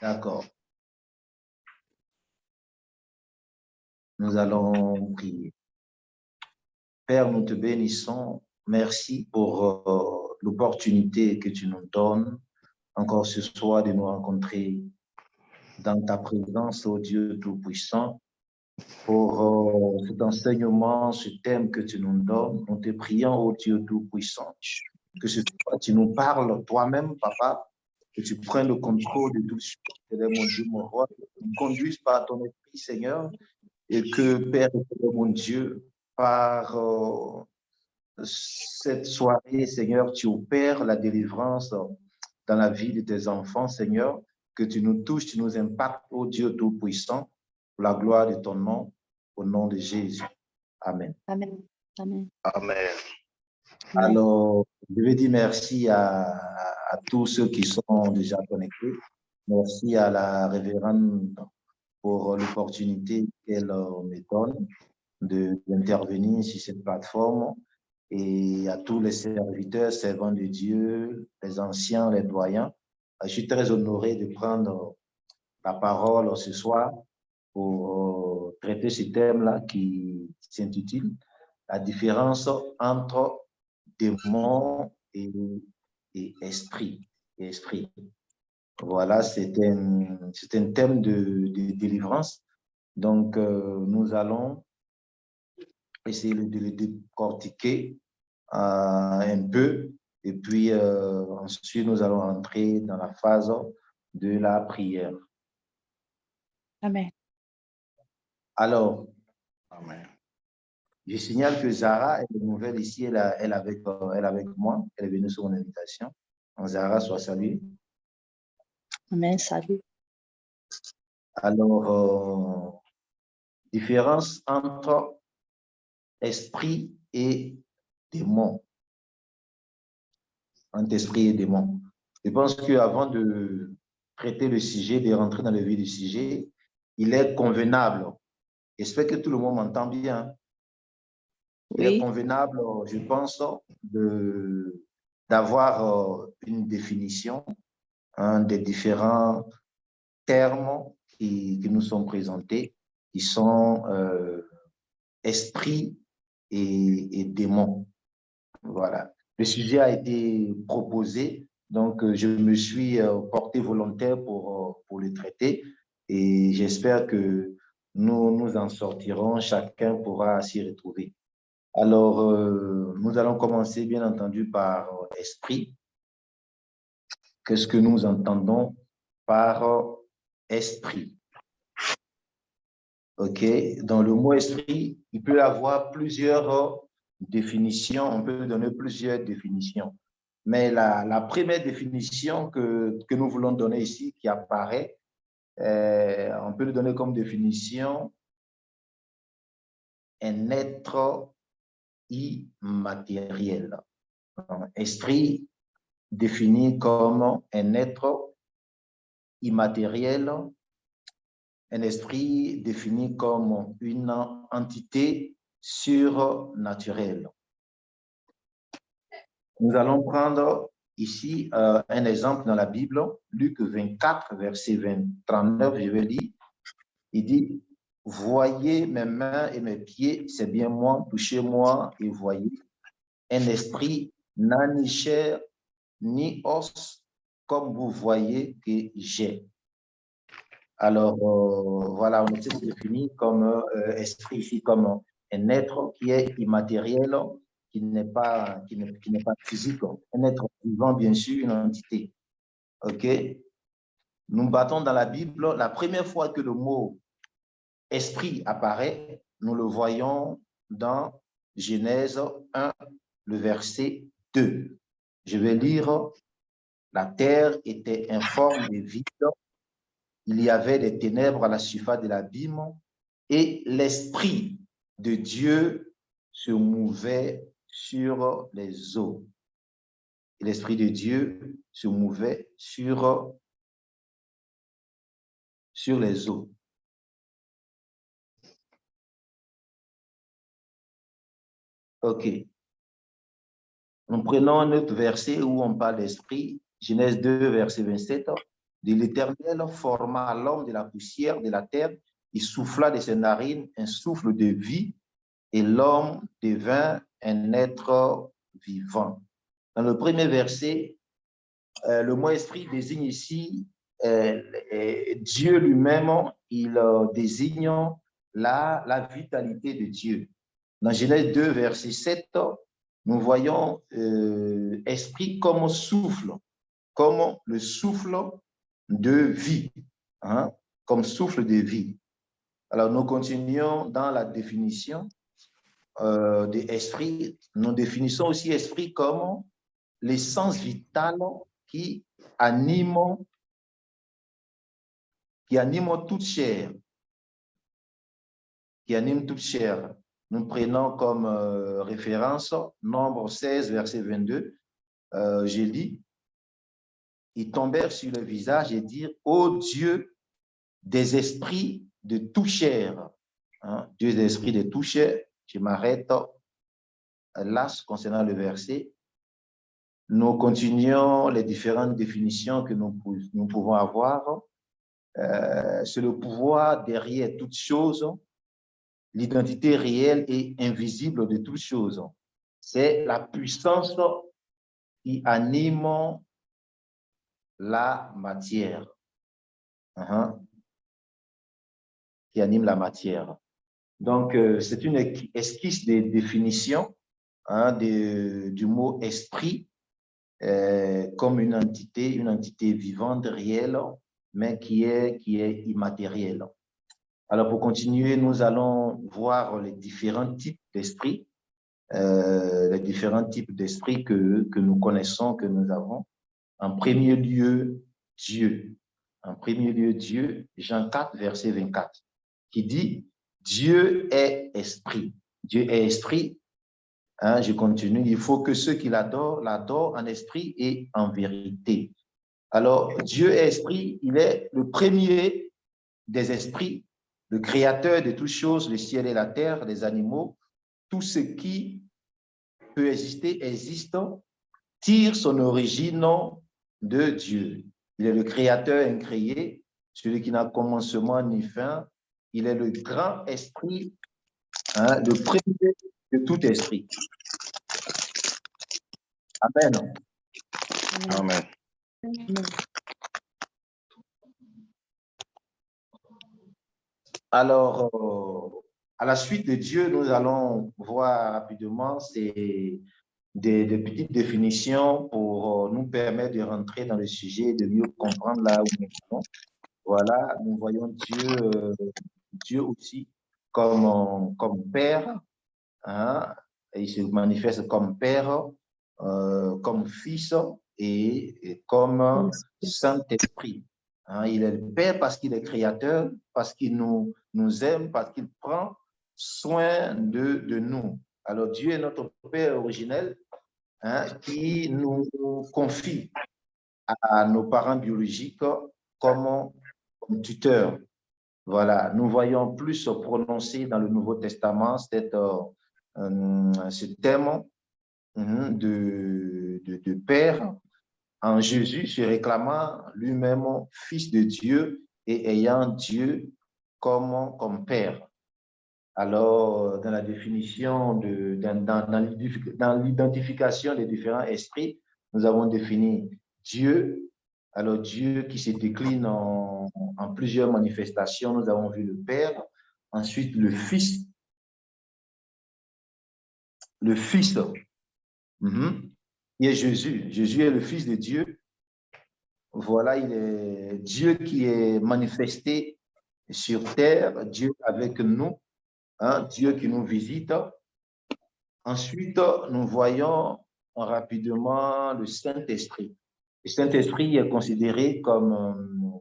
D'accord. Nous allons prier. Père, nous te bénissons. Merci pour l'opportunité que tu nous donnes encore ce soir de nous rencontrer dans ta présence, ô Dieu Tout-Puissant, pour cet enseignement, ce thème que tu nous donnes. Nous te prions, ô Dieu Tout-Puissant, que ce soit tu nous parles toi-même, Papa, que tu prennes le contrôle de tout ce qui est mon Dieu, mon roi, que tu nous conduises par ton esprit, Seigneur, et que, Père, mon Dieu, par cette soirée, Seigneur, tu opères la délivrance dans la vie de tes enfants, Seigneur, que tu nous touches, tu nous impactes, ô Dieu Tout-Puissant, pour la gloire de ton nom, au nom de Jésus. Amen. Amen. Amen. Amen. Alors, je veux dire merci à tous ceux qui sont déjà connectés. Merci à la révérende pour l'opportunité qu'elle me donne d'intervenir sur cette plateforme, et à tous les serviteurs, servants de Dieu, les anciens, les doyens. Je suis très honoré de prendre la parole ce soir pour traiter ce thème-là qui s'intitule « La différence entre démon et esprit ». Voilà, c'est un thème de délivrance. Donc, nous allons essayer de le décortiquer un peu, et puis ensuite, nous allons entrer dans la phase de la prière. Amen. Alors, Amen. je signale que Zara est nouvelle ici, elle est avec moi, elle est venue sur mon invitation. Donc, Zara, sois saluée. Amen. Salut. Alors, différence entre esprit et démon. Entre esprit et démon. Je pense qu'avant de traiter le sujet, de rentrer dans le vif du sujet, il est convenable. J'espère que tout le monde m'entend bien. Il est convenable, je pense, d'avoir une définition des différents termes qui nous sont présentés, qui sont esprit et démon. Voilà. Le sujet a été proposé, donc je me suis porté volontaire pour le traiter, et j'espère que nous en sortirons, chacun pourra s'y retrouver. Alors, nous allons commencer bien entendu par esprit. Qu'est-ce que nous entendons par esprit? OK, dans le mot esprit, il peut y avoir plusieurs définitions, on peut donner plusieurs définitions. Mais la première définition que nous voulons donner ici, qui apparaît, on peut le donner comme définition un être immatériel. Esprit défini comme un être immatériel, un esprit défini comme une entité surnaturelle. Nous allons prendre ici un exemple dans la Bible, Luc 24, verset 39, je vais lire. Il dit, « Voyez mes mains et mes pieds, c'est bien moi, touchez-moi et voyez. Un esprit n'a ni chair ni os, comme vous voyez que j'ai. » Alors, voilà, on essaie de définir comme esprit ici, comme un être qui est immatériel, qui n'est pas physique, un être vivant, bien sûr, une entité. OK? Nous battons dans la Bible, la première fois que le mot esprit apparaît, nous le voyons dans Genèse 1, le verset 2. Je vais lire, « La terre était informe et vide, il y avait des ténèbres à la surface de l'abîme, et l'Esprit de Dieu se mouvait sur les eaux. » Et l'Esprit de Dieu se mouvait sur les eaux. OK. Nous prenons un autre verset où on parle d'esprit, Genèse 2, verset 27. de l'Éternel forma l'homme de la poussière de la terre, il souffla de ses narines un souffle de vie, et l'homme devint un être vivant. Dans le premier verset, le mot esprit désigne ici Dieu lui-même, il désigne la vitalité de Dieu. Dans Genèse 2, verset 7, nous voyons esprit comme souffle, comme le souffle de vie, hein, comme souffle de vie. Alors, nous continuons dans la définition d'esprit. Nous définissons aussi esprit comme l'essence vitale qui anime toute chair. Qui anime toute chair. Nous prenons comme référence Nombre 16, verset 22. J'ai dit, ils tombèrent sur le visage et dirent, ô Dieu des esprits de toute chair. Hein? Dieu des esprits de toute chair. Je m'arrête là concernant le verset. Nous continuons les différentes définitions que nous pouvons avoir. C'est le pouvoir derrière toute chose, l'identité réelle et invisible de toute chose. C'est la puissance qui anime la matière. Qui anime la matière. Donc, c'est une esquisse de définition du mot esprit comme une entité vivante, réelle, mais qui est immatérielle. Alors, pour continuer, nous allons voir les différents types d'esprit, que nous connaissons, que nous avons. En premier lieu, Dieu. En premier lieu, Dieu, Jean 4, verset 24, qui dit, Dieu est esprit. Dieu est esprit. Hein, je continue. Il faut que ceux qui l'adorent en esprit et en vérité. Alors, Dieu est esprit, il est le premier des esprits, le créateur de toutes choses, le ciel et la terre, les animaux, tout ce qui peut exister, existe, tire son origine de Dieu. Il est le créateur incréé, celui qui n'a commencement ni fin. Il est le grand esprit, hein, le premier de tout esprit. Amen. Amen. Alors, à la suite de Dieu, nous allons voir rapidement des petites définitions pour nous permettre de rentrer dans le sujet et de mieux comprendre là où nous sommes. Voilà, nous voyons Dieu aussi comme Père, hein, et il se manifeste comme Père, comme Fils et comme Saint-Esprit. Hein, il est le Père parce qu'il est créateur, parce qu'il nous aime, parce qu'il prend soin de nous. Alors Dieu est notre Père originel, hein, qui nous confie à nos parents biologiques comme tuteurs. Voilà, nous voyons plus prononcé dans le Nouveau Testament ce thème de Père, en Jésus se réclamant lui-même fils de Dieu et ayant Dieu comme Père. Alors, dans la définition, dans l'identification des différents esprits, nous avons défini Dieu. Alors, Dieu qui se décline en plusieurs manifestations. Nous avons vu le Père, ensuite le Fils. Le Fils, qui est Jésus. Jésus est le Fils de Dieu. Voilà, il est Dieu qui est manifesté sur terre, Dieu avec nous, hein, Dieu qui nous visite. Ensuite, nous voyons rapidement le Saint-Esprit. Le Saint-Esprit est considéré comme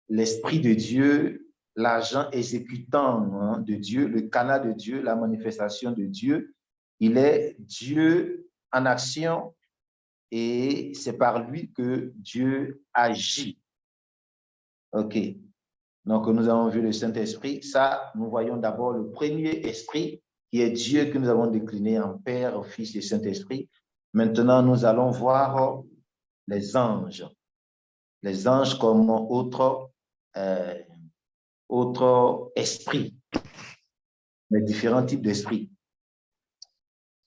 l'Esprit de Dieu, l'agent exécutant de Dieu, le canal de Dieu, la manifestation de Dieu. Il est Dieu en action et c'est par lui que Dieu agit. OK. Donc, nous avons vu le Saint-Esprit. Ça, nous voyons d'abord le premier esprit qui est Dieu que nous avons décliné en Père, Fils et Saint-Esprit. Maintenant, nous allons voir les anges. les anges comme autre esprit, les différents types d'esprits.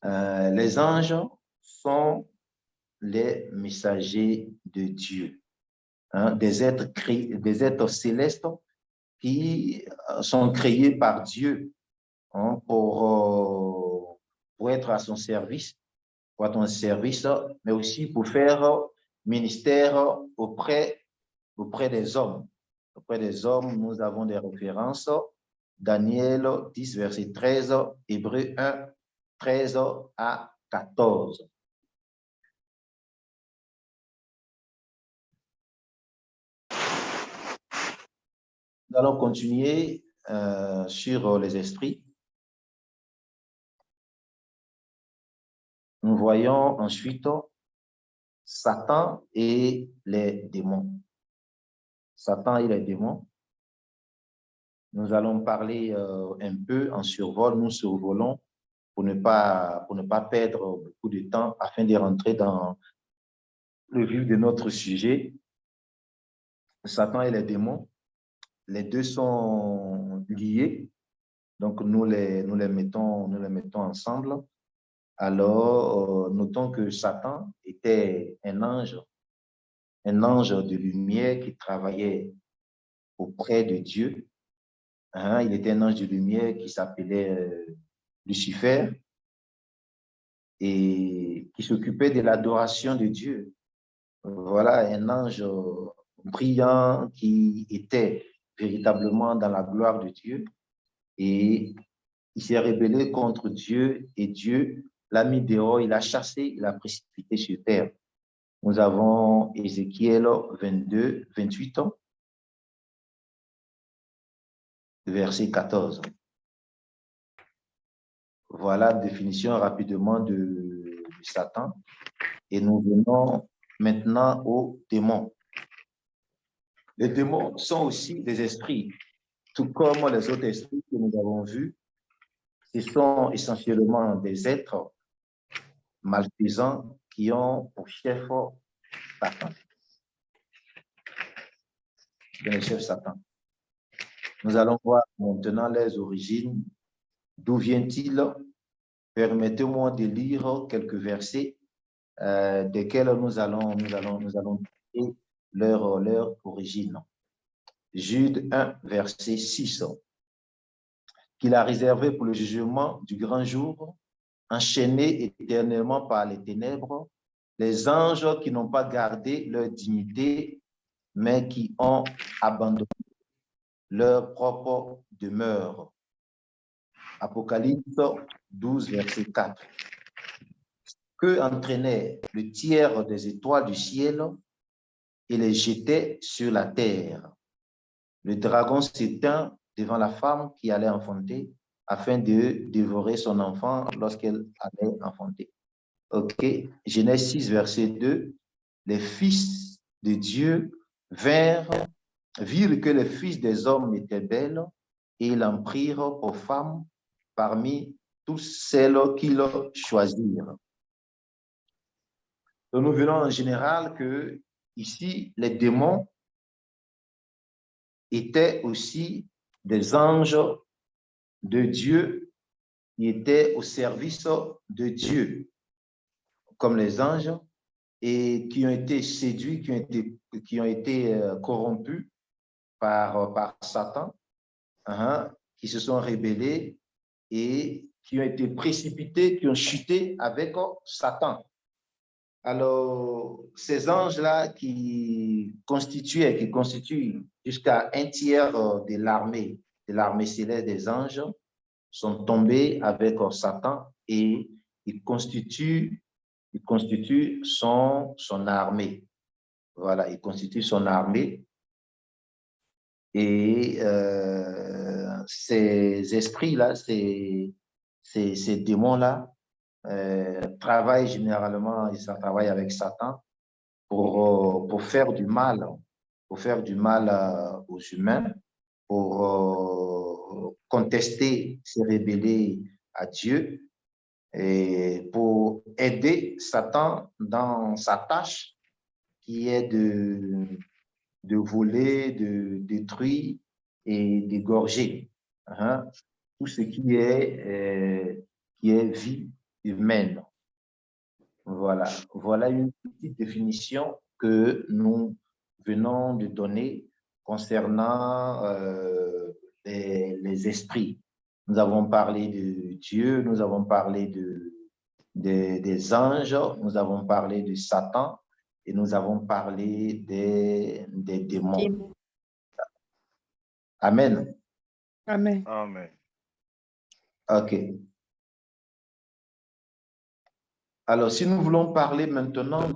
Les anges sont les messagers de Dieu, hein, des êtres célestes qui sont créés par Dieu, hein, pour être à son service, pour être en service, mais aussi pour faire ministère auprès des hommes. Auprès des hommes, nous avons des références. Daniel 10, verset 13, Hébreux 1, 13 à 14. Nous allons continuer sur les esprits. Nous voyons ensuite Satan et les démons. Satan et les démons. Nous allons parler un peu en survol. Nous survolons pour ne pas perdre beaucoup de temps afin de rentrer dans le vif de notre sujet. Satan et les démons, les deux sont liés. Donc, nous les mettons ensemble. Alors, notons que Satan était un ange de lumière qui travaillait auprès de Dieu. Hein, il était un ange de lumière qui s'appelait Lucifer et qui s'occupait de l'adoration de Dieu. Voilà, un ange brillant qui était véritablement dans la gloire de Dieu et il s'est rébellé contre Dieu et Dieu l'a mis dehors, il l'a chassé, il l'a précipité sur terre. Nous avons Ézéchiel 22, 28, verset 14. Voilà la définition rapidement de Satan. Et nous venons maintenant aux démons. Les démons sont aussi des esprits, tout comme les autres esprits que nous avons vus. Ce sont essentiellement des êtres malfaisants qui ont pour chef Satan. Le chef Satan. Nous allons voir maintenant les origines. D'où vient-il? Permettez-moi de lire quelques versets desquels nous allons trouver leur origine. Jude 1, verset 6. Qu'il a réservé pour le jugement du grand jour, enchaînés éternellement par les ténèbres, les anges qui n'ont pas gardé leur dignité, mais qui ont abandonné leur propre demeure. Apocalypse 12, verset 4. Que entraînait le tiers des étoiles du ciel et les jetait sur la terre. Le dragon s'éteint devant la femme qui allait enfanter afin de dévorer son enfant lorsqu'elle allait enfanter. Ok, Genèse 6, verset 2. Les fils de Dieu virent que les fils des hommes étaient belles et ils en prirent pour femmes parmi toutes celles qu'ils choisirent. Donc, nous verrons en général que ici, les démons étaient aussi des anges de Dieu qui étaient au service de Dieu, comme les anges, et qui ont été séduits, qui ont été corrompus par Satan, hein, qui se sont rébellés et qui ont été précipités, qui ont chuté avec Satan. Alors, ces anges-là qui constituent jusqu'à un tiers de l'armée céleste des anges, sont tombés avec Satan et ils constituent son armée. Voilà, il constitue son armée. Et ces esprits-là, ces démons-là, travaillent généralement, et ça travaille avec Satan pour faire du mal, aux humains, pour contester, se rébeller à Dieu et pour aider Satan dans sa tâche qui est de voler, de détruire et d'égorger. Hein, tout ce qui est vie humaine. Voilà. Voilà une petite définition que nous venons de donner concernant les esprits. Nous avons parlé de Dieu, nous avons parlé des anges, nous avons parlé de Satan et nous avons parlé des démons. Amen. Amen. Amen. OK. Alors, si nous voulons parler maintenant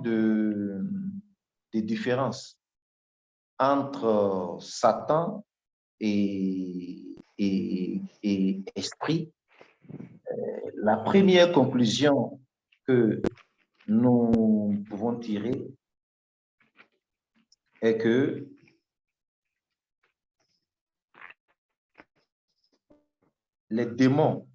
des différences entre Satan et esprit, la première conclusion que nous pouvons tirer est que les démons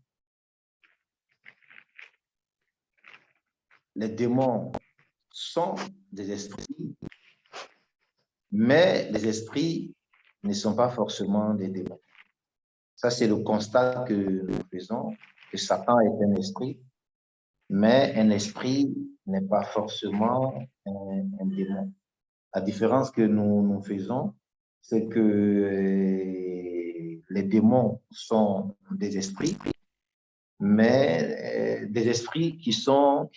sont des esprits, mais les esprits ne sont pas forcément des démons. Ça, c'est le constat que nous faisons, que Satan est un esprit, mais un esprit n'est pas forcément un démon. La différence que nous faisons, c'est que les démons sont des esprits, mais des esprits qui sont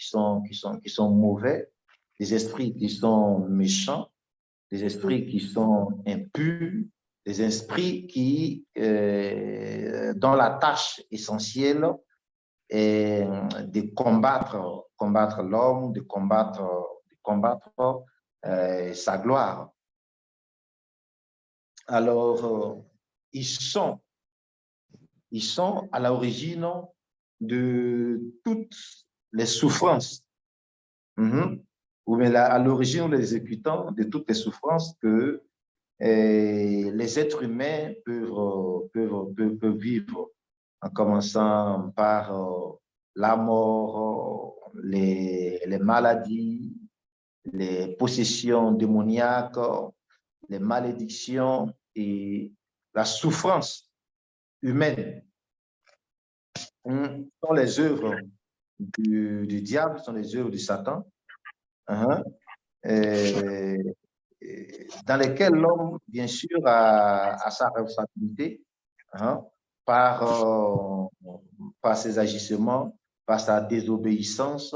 mauvais, des esprits qui sont méchants, des esprits qui sont impurs, des esprits qui, dont la tâche essentielle est de combattre l'homme, de combattre sa gloire. Alors, ils sont à l'origine de toutes les souffrances, ou bien à l'origine, les exécutants de toutes les souffrances que les êtres humains peuvent vivre, en commençant par la mort, les maladies, les possessions démoniaques, les malédictions et la souffrance humaine. Sont les œuvres du diable, sont les œuvres de Satan, dans lesquelles l'homme, bien sûr, a sa responsabilité par ses agissements, par sa désobéissance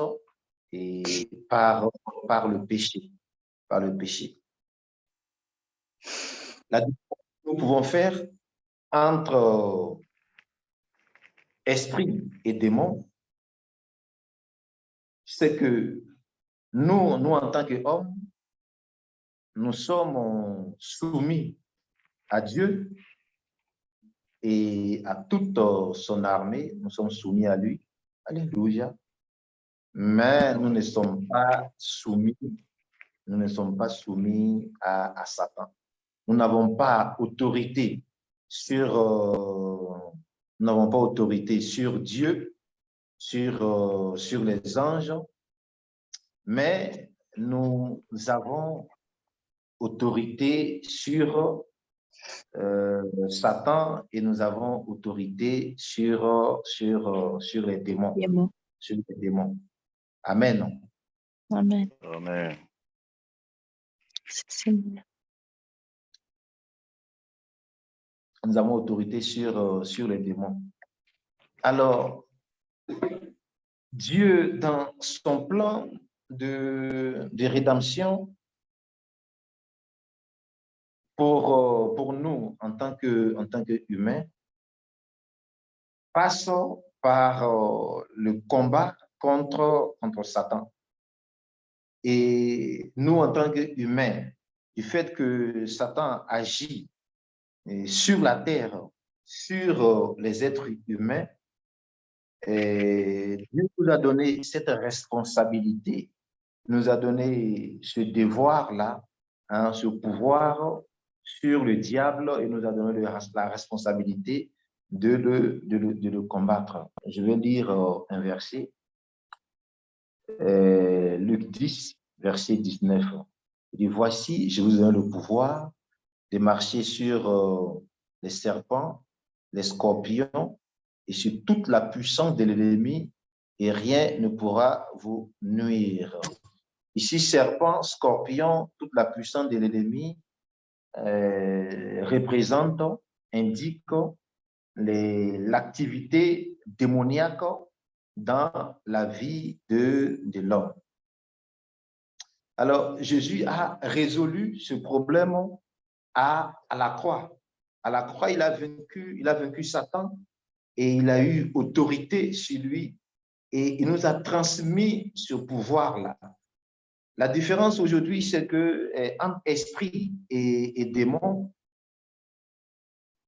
et par le péché. Par le péché. La différence que nous pouvons faire entre esprit et démon, c'est que nous, en tant qu'hommes, nous sommes soumis à Dieu et à toute son armée, nous sommes soumis à lui. Alléluia. Mais nous ne sommes pas soumis, à Satan. Nous n'avons pas autorité sur Dieu, sur les anges, mais nous avons autorité sur Satan et nous avons autorité sur les démons. Sur les démons. Amen. Amen. Amen. Seigneur. Nous avons autorité sur les démons. Alors, Dieu, dans son plan de rédemption, pour nous, en tant qu'humains, passe par le combat contre Satan. Et nous, en tant qu'humains, du fait que Satan agit sur la terre, sur les êtres humains, Dieu nous a donné cette responsabilité, nous a donné ce devoir-là, ce pouvoir sur le diable et nous a donné la responsabilité de le combattre. Je vais lire un verset, Luc 10, verset 19. Il dit, voici, je vous donne le pouvoir de marcher sur les serpents, les scorpions et sur toute la puissance de l'ennemi, et rien ne pourra vous nuire. Ici, serpent, scorpion, toute la puissance de l'ennemi représente, indique l'activité démoniaque dans la vie de l'homme. Alors, Jésus a résolu ce problème à la croix. À la croix, il a vaincu Satan et il a eu autorité sur lui et il nous a transmis ce pouvoir-là. La différence aujourd'hui, c'est que entre esprit et démon,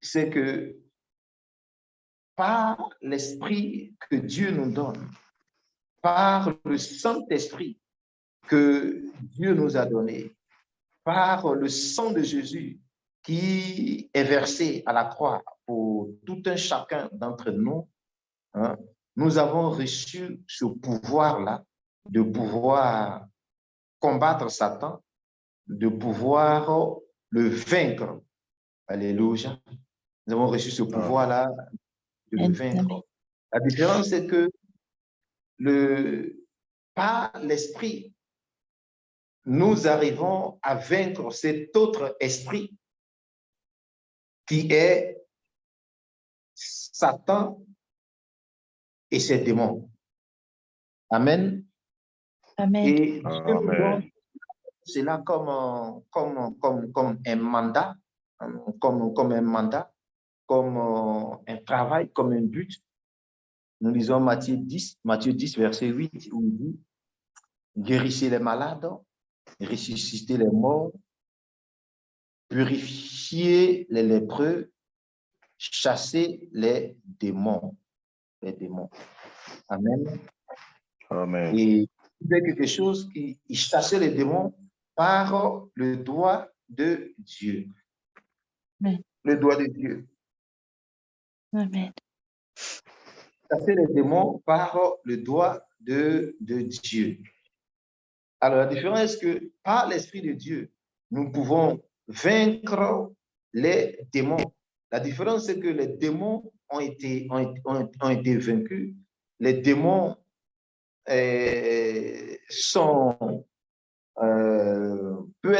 c'est que par l'esprit que Dieu nous donne, par le Saint-Esprit que Dieu nous a donné, par le sang de Jésus qui est versé à la croix pour tout un chacun d'entre nous, hein, nous avons reçu ce pouvoir-là de pouvoir combattre Satan, de pouvoir le vaincre. Alléluia. Nous avons reçu ce pouvoir-là de le vaincre. La différence, c'est que par l'esprit, nous arrivons à vaincre cet autre esprit qui est Satan et ses démons. Amen. Amen. Et Dieu nous donne cela comme un mandat, comme un mandat, comme un travail, comme un but. Nous lisons Matthieu 10, verset 8, où il dit « Guérissez les malades, ressuscitez les morts, purifiez les lépreux, chassez les démons. » Les démons. Amen. Amen. Et il y a quelque chose qui chassait les démons par le doigt de Dieu. Amen. Le doigt de Dieu. Amen. Chasser les démons par le doigt de Dieu. Alors, la différence est que par l'Esprit de Dieu, nous pouvons vaincre les démons. La différence, c'est que les démons ont été vaincus. Les démons peut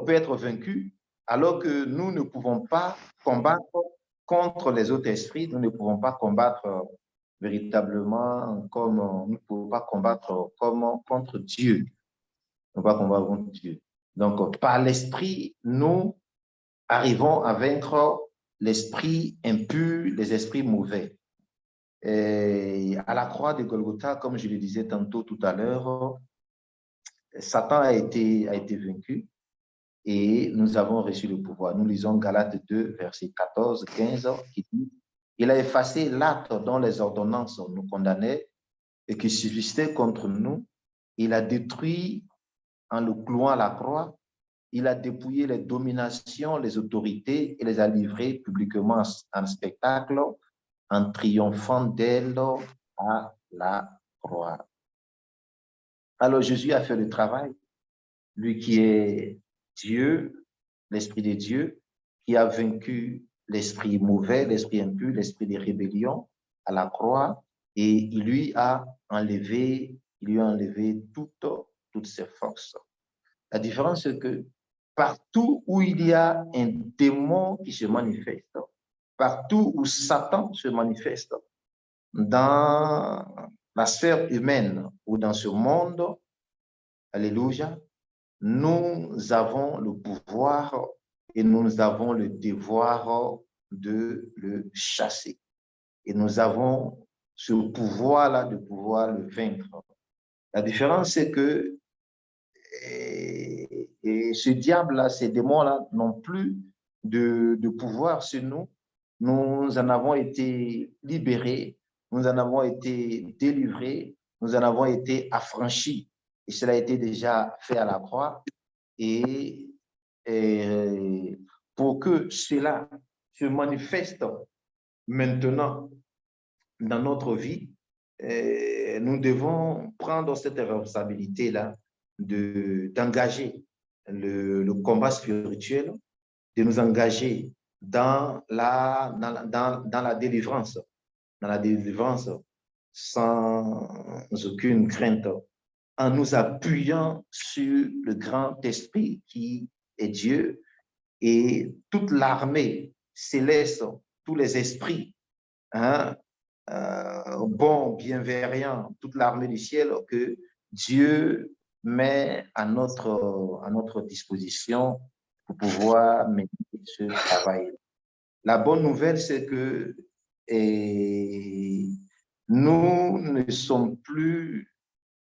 être vaincus, alors que nous ne pouvons pas combattre contre les autres esprits. Nous ne pouvons pas combattre véritablement comme nous ne pouvons pas combattre comme contre Dieu. Nous ne pouvons pas combattre contre Dieu. Donc, par l'esprit, nous arrivons à vaincre l'esprit impur, les esprits mauvais. Et à la croix de Golgotha, comme je le disais tantôt tout à l'heure, Satan a été vaincu et nous avons reçu le pouvoir. Nous lisons Galates 2, verset 14, 15, qui dit « Il a effacé l'acte dont les ordonnances nous condamnaient et qui subsistait contre nous. Il a détruit en le clouant à la croix. Il a dépouillé les dominations, les autorités et les a livrées publiquement en spectacle en triomphant d'elles à la croix. » Alors Jésus a fait le travail, lui qui est Dieu, l'Esprit de Dieu, qui a vaincu l'esprit mauvais, l'esprit impur, l'esprit de rébellion à la croix, et il lui a enlevé toutes ses forces. La différence, c'est que partout où il y a un démon qui se manifeste, partout où Satan se manifeste, dans la sphère humaine ou dans ce monde, alléluia, nous avons le pouvoir et nous avons le devoir de le chasser. Et nous avons ce pouvoir-là de pouvoir le vaincre. La différence, c'est que ce diable-là, ces démons-là n'ont plus de pouvoir sur nous. Nous en avons été libérés, nous en avons été délivrés, nous en avons été affranchis. Et cela a été déjà fait à la croix. Et pour que cela se manifeste maintenant dans notre vie, nous devons prendre cette responsabilité-là d'engager le combat spirituel de nous engager dans la délivrance, sans aucune crainte, en nous appuyant sur le grand esprit qui est Dieu et toute l'armée céleste, tous les esprits, hein, bons, bienveillants, toute l'armée du ciel que Dieu met à notre disposition pour pouvoir mener ce travail. La bonne nouvelle, c'est que nous ne sommes plus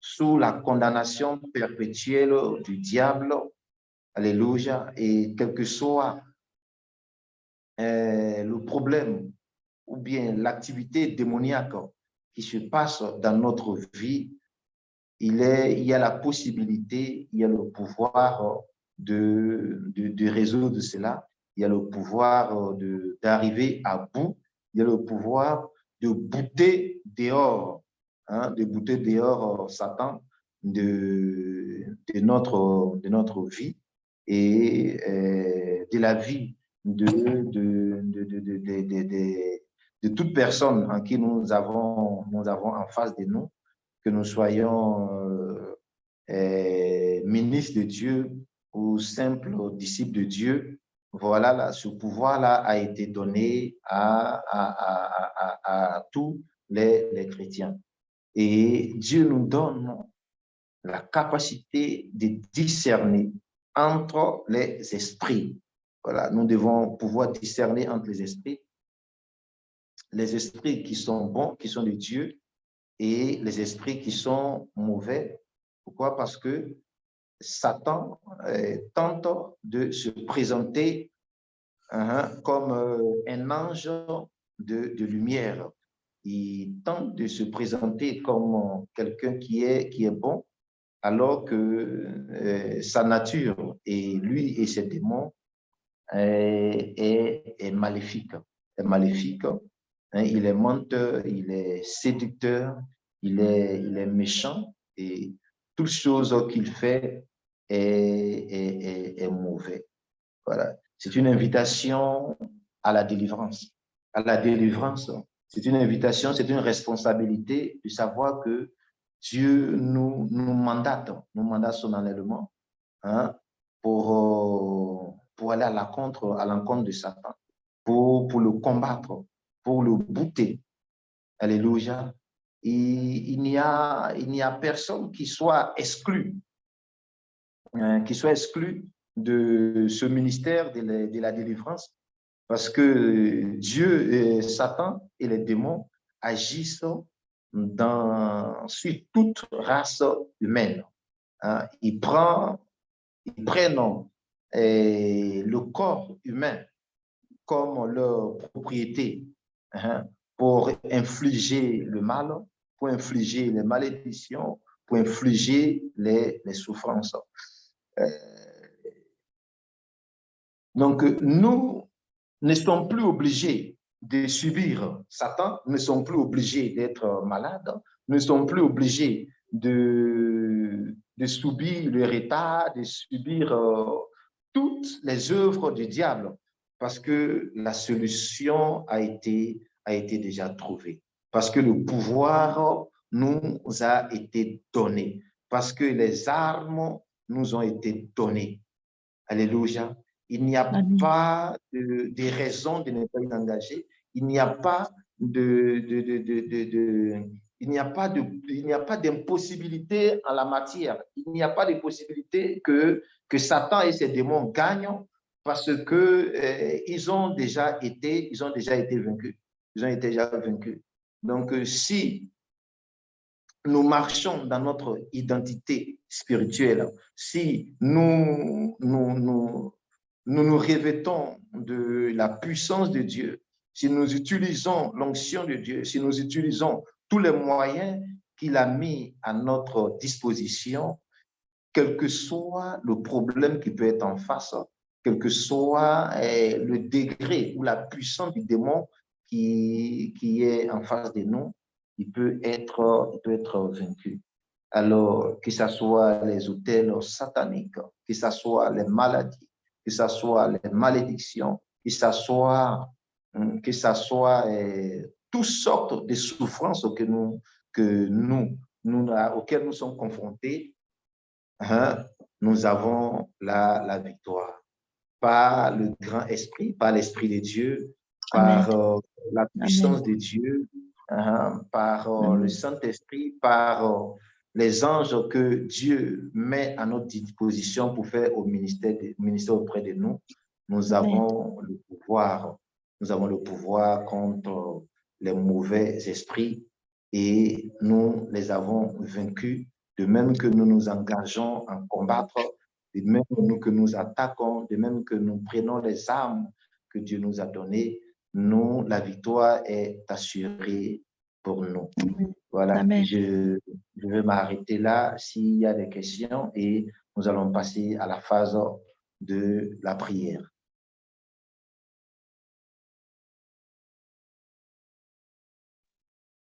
sous la condamnation perpétuelle du diable. Alléluia. Et quel que soit le problème ou bien l'activité démoniaque qui se passe dans notre vie, il y a la possibilité, il y a le pouvoir de résoudre cela, il y a le pouvoir d'arriver à bout, il y a le pouvoir de bouter dehors, de bouter dehors Satan de notre vie et de la vie de toute personne en qui nous avons en face de nous, que nous soyons ministres de Dieu ou simples disciples de Dieu. Voilà, là, ce pouvoir-là a été donné à tous les chrétiens. Et Dieu nous donne la capacité de discerner entre les esprits. Voilà, nous devons pouvoir discerner entre les esprits qui sont bons, qui sont de Dieu, et les esprits qui sont mauvais. Pourquoi? Parce que Satan tente de se présenter comme un ange de lumière. Il tente de se présenter comme quelqu'un qui est bon, alors que sa nature et lui et ses démons est maléfique. Est maléfique. Il est menteur, il est séducteur, il est méchant et toute chose qu'il fait est mauvais. Voilà. C'est une invitation à la délivrance. À la délivrance, c'est une invitation, c'est une responsabilité de savoir que Dieu nous mandate solennellement pour aller à l'encontre de Satan, pour le combattre, pour le bouter. Alléluia. Il n'y a personne qui soit exclu de ce ministère de la délivrance, parce que Dieu, Satan et les démons agissent sur toute race humaine. Ils prennent le corps humain comme leur propriété pour infliger le mal, pour infliger les malédictions, pour infliger les souffrances. Donc, nous ne sommes plus obligés de subir Satan, nous ne sommes plus obligés d'être malades, nous ne sommes plus obligés de subir le retard, de subir toutes les œuvres du diable, parce que la solution a été déjà trouvée, parce que le pouvoir nous a été donné, parce que les armes nous ont été données. Alléluia. Il n'y a Amen. pas de raison de ne pas y engager. Il n'y a pas il n'y a pas d'impossibilité en la matière. Il n'y a pas de possibilité que Satan et ses démons gagnent, parce que ils ont déjà été vaincus. Ils ont été déjà vaincus. Donc, si nous marchons dans notre identité spirituelle, si nous nous revêtons de la puissance de Dieu, si nous utilisons l'onction de Dieu, si nous utilisons tous les moyens qu'il a mis à notre disposition, quel que soit le problème qui peut être en face, quel que soit le degré ou la puissance du démon qui est en face de nous, il peut être vaincu. Alors, que ce soit les autels sataniques, que ce soit les maladies, que ce soit les malédictions, que ce soit toutes sortes de souffrances auxquelles nous sommes confrontés, hein, nous avons la victoire. Par le grand esprit, par l'esprit de Dieu, par la puissance de Dieu, par le Saint-Esprit, par les anges que Dieu met à notre disposition pour faire au ministère auprès de nous. Nous avons le pouvoir. Nous avons le pouvoir contre les mauvais esprits et nous les avons vaincus, de même que nous nous engageons à combattre, de même que nous attaquons, de même que nous prenons les armes que Dieu nous a données, nous, la victoire est assurée pour nous. Voilà, je vais m'arrêter là s'il y a des questions et nous allons passer à la phase de la prière.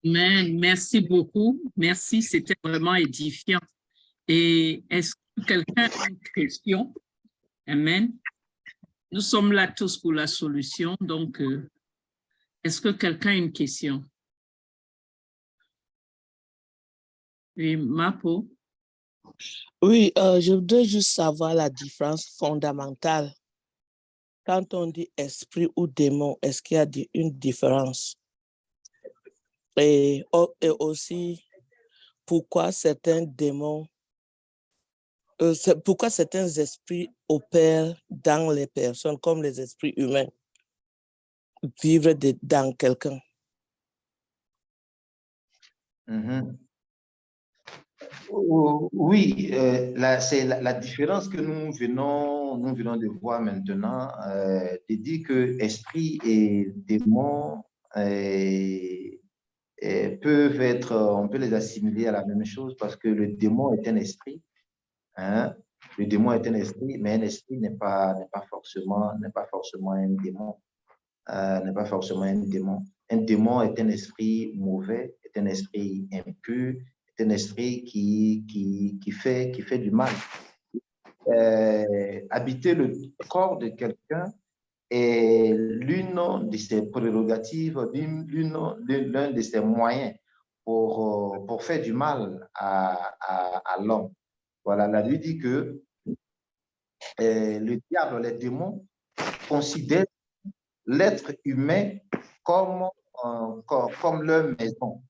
Amen. Merci beaucoup. Merci, c'était vraiment édifiant. Et est-ce que quelqu'un a une question? Amen. Nous sommes là tous pour la solution, donc est-ce que quelqu'un a une question? Oui, Mapo. Oui, je voudrais juste savoir la différence fondamentale. Quand on dit esprit ou démon, est-ce qu'il y a une différence? Et aussi, pourquoi certains démons, pourquoi certains esprits opèrent dans les personnes comme les esprits humains, vivre dans quelqu'un? Oui, c'est la différence que nous venons de voir maintenant, de dire que esprit et démon peuvent être, on peut les assimiler à la même chose parce que le démon est un esprit, hein? Le démon est un esprit, mais un esprit n'est pas forcément un démon, n'est pas forcément un démon. Un démon est un esprit mauvais, est un esprit impur, est un esprit qui fait du mal. Habiter le corps de quelqu'un est l'une de ses prérogatives, l'un de ses moyens pour faire du mal à l'homme. Voilà, la Bible dit que le diable, les démons, considèrent l'être humain comme leur maison.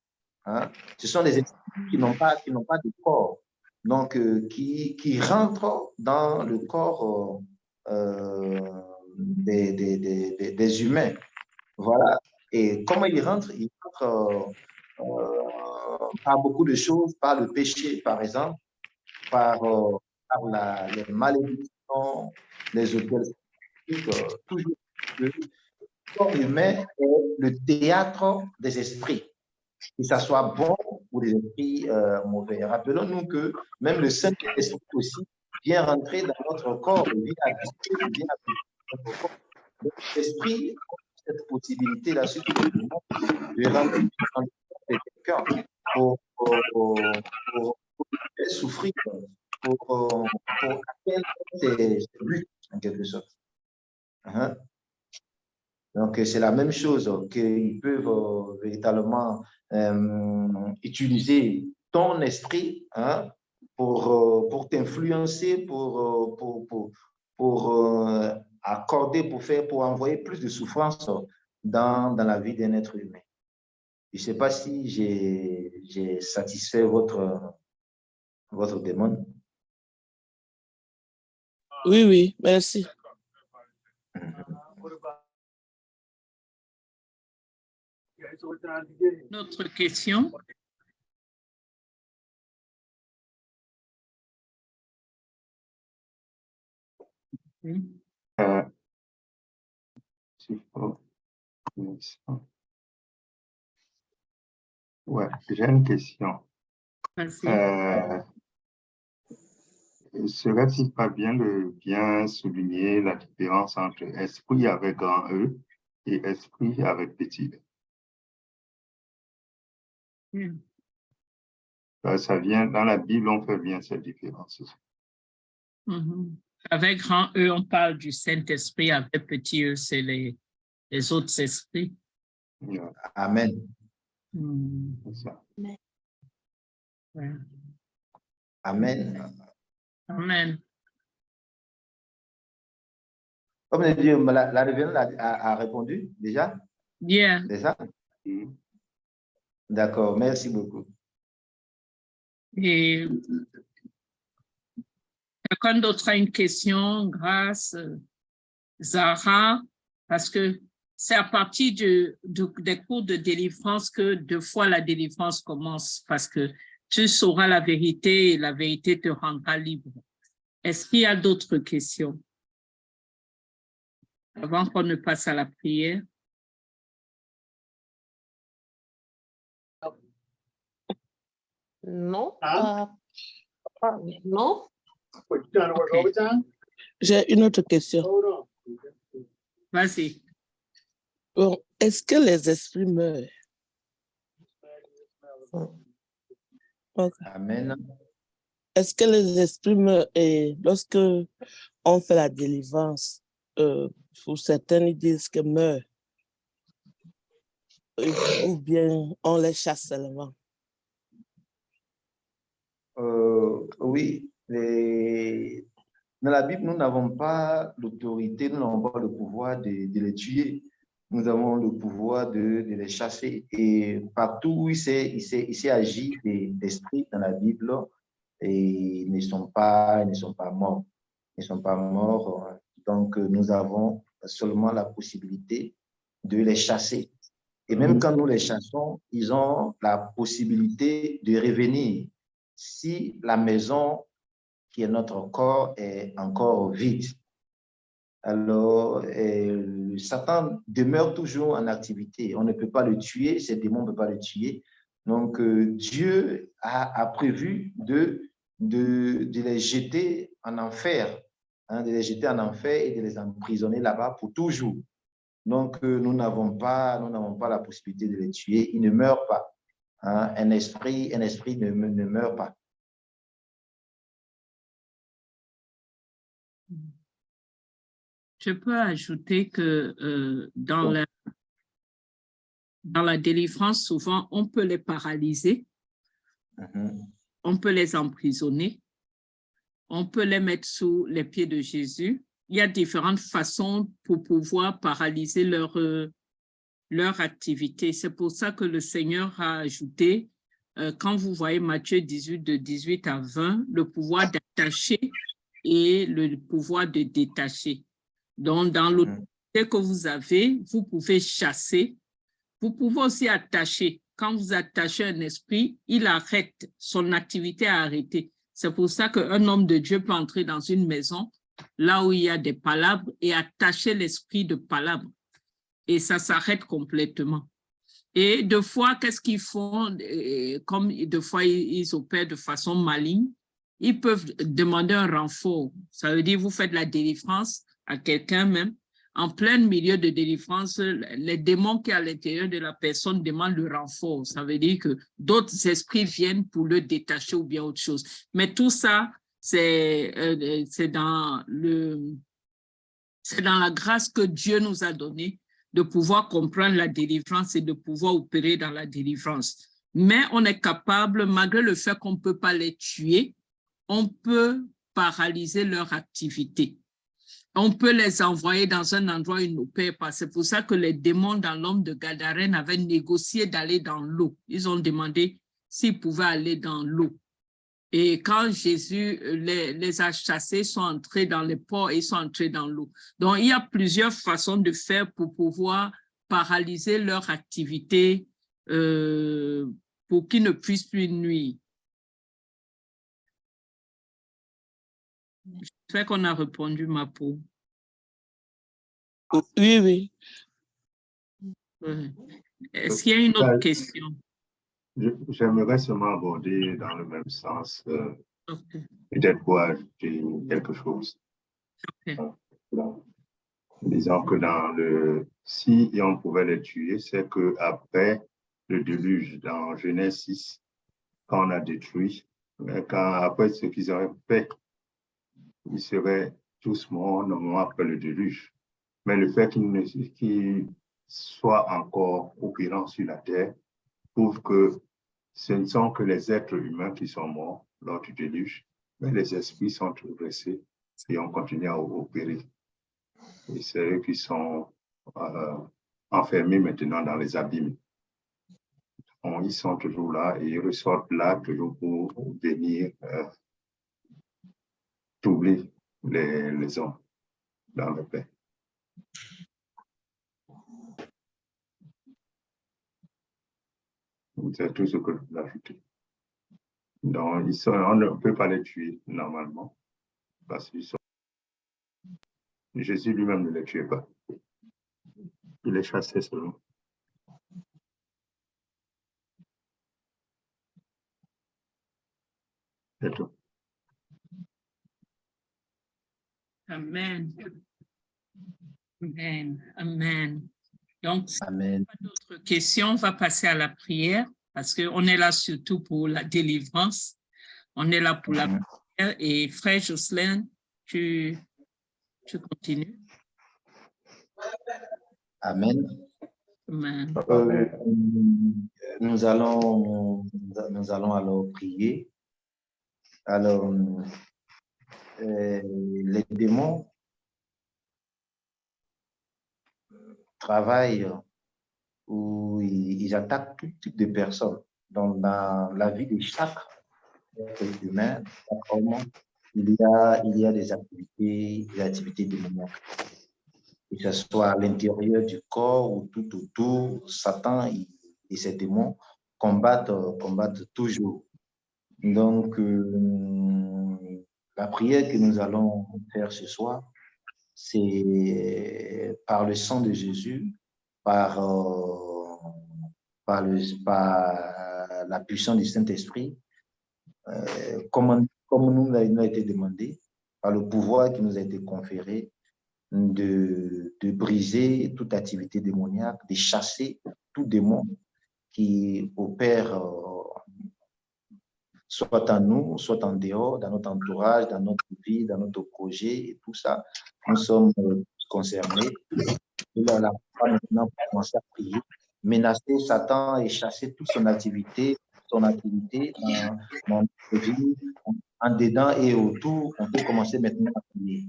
Hein? Ce sont des esprits qui n'ont pas de corps, donc qui rentrent dans le corps des humains. Voilà. Et comment ils rentrent? Ils rentrent par beaucoup de choses, par le péché, par exemple, par les malédictions, les hôtels, toujours. Le corps humain est le théâtre des esprits, que ce soit bon ou des esprits mauvais. Rappelons-nous que même le Saint-Esprit aussi vient rentrer dans notre corps, vient habiter notre corps. L'esprit a cette possibilité-là, de rentrer dans quelqu'un pour souffrir, pour atteindre ses buts, en quelque sorte. Donc, c'est la même chose qu'ils peuvent véritablement utiliser ton esprit pour t'influencer, pour accorder, pour envoyer plus de souffrance dans la vie d'un être humain. Je ne sais pas si j'ai satisfait votre demande. Oui, oui, merci. Notre question? Ouais, j'ai une question. Serait-il pas bien de bien souligner la différence entre esprit avec grand E et esprit avec petit E? Ça vient dans la Bible, on fait bien cette différence. Avec grand E, on parle du Saint-Esprit. Avec petit E, c'est les autres esprits. Yeah, Amen. c'est ça. Ouais. Amen. Amen. Comme je dis, la révérende a répondu déjà? Bien. C'est ça? Mm. D'accord, merci beaucoup. Et quelqu'un d'autre a une question? Grâce, Zara, parce que c'est à partir des cours de délivrance que deux fois la délivrance commence, parce que tu sauras la vérité et la vérité te rendra libre. Est-ce qu'il y a d'autres questions? Avant qu'on ne passe à la prière. Non. Non. J'ai une autre question. Vas-y. Bon, est-ce que les esprits meurent? Ok. Amen. Est-ce que les esprits meurent et lorsque on fait la délivrance, pour certains, ils disent que meurent, ou bien on les chasse seulement? Oui, dans la Bible, nous n'avons pas l'autorité, nous n'avons pas le pouvoir de les tuer. Nous avons le pouvoir de les chasser. Et partout où il s'est agi d'esprits dans la Bible, et ils ne sont pas morts. Ils ne sont pas morts. Donc, nous avons seulement la possibilité de les chasser. Et même quand nous les chassons, ils ont la possibilité de revenir si la maison qui est notre corps est encore vide. Alors, Satan demeure toujours en activité. On ne peut pas le tuer, ces démons ne peuvent pas le tuer. Donc, Dieu a prévu de les jeter en enfer, de les jeter en enfer et de les emprisonner là-bas pour toujours. Donc, nous n'avons pas la possibilité de les tuer. Ils ne meurent pas. Un esprit ne meurt pas. Je peux ajouter que dans la délivrance, souvent, on peut les paralyser, on peut les emprisonner, on peut les mettre sous les pieds de Jésus. Il y a différentes façons pour pouvoir paralyser leur activité. C'est pour ça que le Seigneur a ajouté, quand vous voyez Matthieu 18, de 18 à 20, le pouvoir d'attacher et le pouvoir de détacher. Donc, dans l'autorité que vous avez, vous pouvez chasser. Vous pouvez aussi attacher. Quand vous attachez un esprit, il arrête, son activité a arrêté. C'est pour ça qu'un homme de Dieu peut entrer dans une maison, là où il y a des palabres, et attacher l'esprit de palabres. Et ça s'arrête complètement. Et deux fois, qu'est-ce qu'ils font? Comme deux fois, ils opèrent de façon maligne, ils peuvent demander un renfort. Ça veut dire, vous faites la délivrance à quelqu'un même. En plein milieu de délivrance, les démons qui sont à l'intérieur de la personne demandent le renfort. Ça veut dire que d'autres esprits viennent pour le détacher ou bien autre chose. Mais tout ça, c'est dans la grâce que Dieu nous a donnée de pouvoir comprendre la délivrance et de pouvoir opérer dans la délivrance. Mais on est capable, malgré le fait qu'on ne peut pas les tuer, on peut paralyser leur activité. On peut les envoyer dans un endroit où ils n'opèrent pas. C'est pour ça que les démons dans l'homme de Gadarène avaient négocié d'aller dans l'eau. Ils ont demandé s'ils pouvaient aller dans l'eau. Et quand Jésus les a chassés, ils sont entrés dans les ports et ils sont entrés dans l'eau. Donc, il y a plusieurs façons de faire pour pouvoir paralyser leur activité pour qu'ils ne puissent plus nuire. J'espère qu'on a répondu, ma peau. Oui, oui. Est-ce qu'il y a une autre question? J'aimerais seulement aborder dans le même sens, peut-être pour ajouter quelque chose. Disons que si on pouvait les tuer, c'est qu'après le déluge, dans Genèse 6, quand on a détruit, après ce qu'ils auraient fait, ils seraient doucement, normalement après le déluge. Mais le fait qu'il soit encore opérant sur la terre prouve que ce ne sont que les êtres humains qui sont morts lors du déluge, mais les esprits sont restés et ont continué à opérer. Et c'est eux qui sont enfermés maintenant dans les abîmes. Ils sont toujours là et ils ressortent là toujours pour venir troubler les hommes dans le paix. C'est tout ce que je veux ajouter. Donc, on ne peut pas les tuer normalement parce qu'ils sont. Jésus lui-même ne les tuait pas. Il les chassait seulement. C'est tout. Amen. Amen. Amen. Donc, si Amen. pas d'autres questions, on va passer à la prière parce qu'on est là surtout pour la délivrance. On est là pour la prière. Et frère Jocelyn, tu continues. Amen. Amen. Nous allons alors prier. Alors, les démons travaillent où ils attaquent tout type de personnes. Donc, dans la vie de chaque être humain, chaque homme, il y a des activités démoniaques. Que ce soit à l'intérieur du corps ou tout autour, Satan et ses démons combattent toujours. Donc, la prière que nous allons faire ce soir, c'est par le sang de Jésus, par la puissance du Saint-Esprit, comme nous a été demandé, par le pouvoir qui nous a été conféré, de briser toute activité démoniaque, de chasser tout démon qui opère soit en nous, soit en dehors, dans notre entourage, dans notre vie, dans notre projet, et tout ça. Nous sommes concernés. Et là, maintenant, pour commencer à prier, menacer Satan et chasser toute son activité dans notre vie, en dedans et autour. On peut commencer maintenant à prier.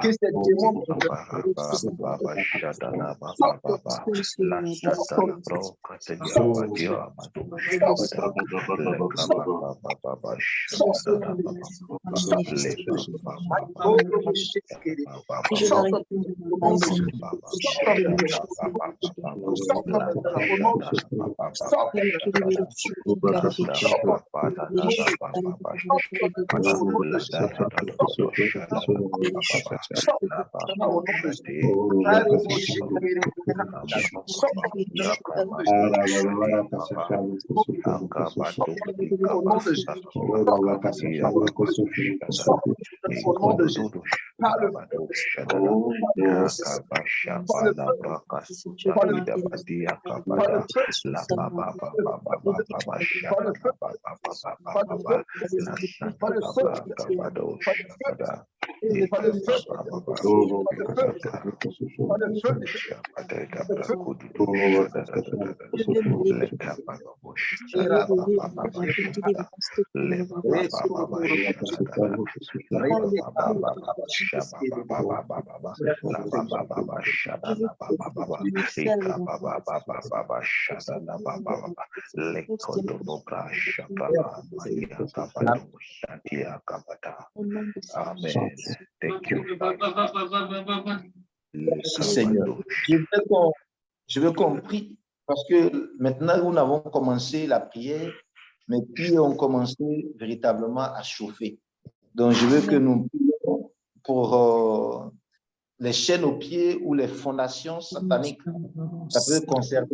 Que ces démons Amen. Thank you. Merci Seigneur. Je veux qu'on prie parce que maintenant nous avons commencé la prière, mes pieds ont commencé véritablement à chauffer. Donc je veux que nous prions pour les chaînes aux pieds ou les fondations sataniques. Ça peut concerner